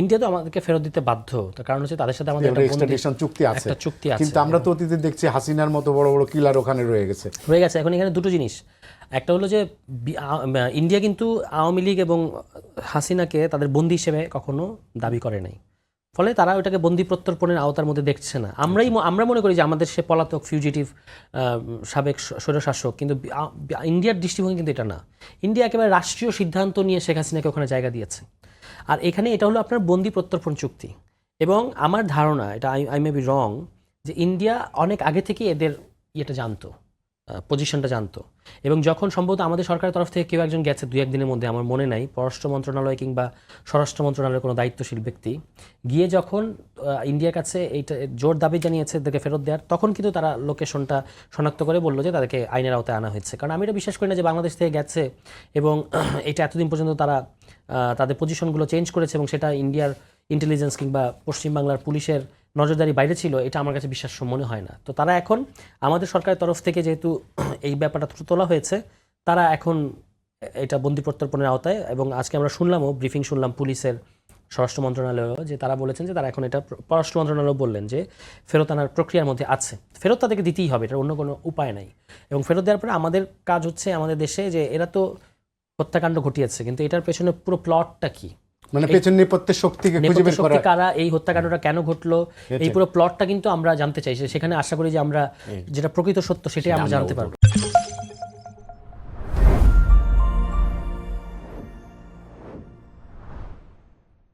India তো আমাদেরকে ফেরত দিতে বাধ্য, তার কারণ হচ্ছে তাদের সাথে আমাদের একটা এক্সট্রাডিশন চুক্তি আছে, একটা চুক্তি আছে। কিন্তু আমরা তো অতীতে দেখছি হাসিনার মতো বড় বড় কিলার ওখানে রয়ে গেছে। এখন এখানে দুটো জিনিস, একটা হলো যে ইন্ডিয়া কিন্তু আওয়ামী লীগ এবং হাসিনাকে তাদের বন্দী হিসেবে কখনো দাবি করে নাই, ফলে তারা ওটাকে বন্দি প্রত্যর্পণের আওতার মধ্যে দেখছে না। আমরা মনে করি যে আমাদের সে পলাতক ফিউজিটিভ সাবেক স্বৈরশাসক, কিন্তু ইন্ডিয়ার দৃষ্টিভঙ্গি কিন্তু এটা না। ইন্ডিয়া একেবারে রাষ্ট্রীয় সিদ্ধান্ত নিয়ে শেখ হাসিনাকে ওখানে জায়গা দিয়েছে। আর এখানে এটা হলো আপনার বন্দি প্রত্যর্পণ চুক্তি, এবং আমার ধারণা, এটা আই মে বি রং, যে ইন্ডিয়া অনেক আগে থেকে এদের ইয়েটা জানতো, পজিশনটা জানতো। এবং যখন সম্ভবত আমাদের সরকারের তরফ থেকে কেউ একজন গেছে 2-1 দিনের মধ্যে, আমার মনে নাই, পররাষ্ট্র মন্ত্রণালয় কিংবা স্বরাষ্ট্র মন্ত্রণালয়ের কোনো দায়িত্বশীল ব্যক্তি গিয়ে যখন ইন্ডিয়ার কাছে এইটা জোর দাবি জানিয়েছে তাদেরকে ফেরত দেওয়ার, তখন কিন্তু তারা লোকেশনটা শনাক্ত করে বললো যে তাদেরকে আইনের আওতায় আনা হয়েছে। কারণ আমি এটা বিশ্বাস করি না যে বাংলাদেশ থেকে গেছে এবং এটা এতদিন পর্যন্ত তারা তাদের পজিশনগুলো চেঞ্জ করেছে এবং সেটা ইন্ডিয়ার ইন্টেলিজেন্স কিংবা পশ্চিমবাংলার পুলিশের নজরদারি বাইরে ছিল, এটা আমার কাছে বিশ্বাস্য মনে হয় না। তো তারা এখন আমাদের সরকারের তরফ থেকে যেহেতু এই ব্যাপারটা তোলা হয়েছে, তারা এখন এটা বন্দি প্রত্যর্পণের আওতায়। এবং আজকে আমরা শুনলামও, ব্রিফিং শুনলাম পুলিশের, স্বরাষ্ট্র মন্ত্রণালয়, যে তারা বলেছেন যে তারা এখন এটা, পররাষ্ট্র মন্ত্রণালয় বললেন যে ফেরত আনার প্রক্রিয়ার মধ্যে আছে, ফেরত তাদেরকে দিতেই হবে, এটার অন্য কোনো উপায় নাই। এবং ফেরত দেওয়ার পরে আমাদের কাজ হচ্ছে আমাদের দেশে, যে এরা তো হত্যাকাণ্ড ঘটিয়েছে, কিন্তু এটার পেছনে পুরো প্লটটা কি, মানে পেছন নেপথ্যের শক্তিকে খুঁজে বের করা, কারা, এই হত্যাকাণ্ডটা কেন ঘটলো, এই পুরো প্লটটা কিন্তু আমরা জানতে চাই। সেখানে আশা করি যে আমরা যেটা প্রকৃত সত্য সেটাই আমরা জানতে পারবো।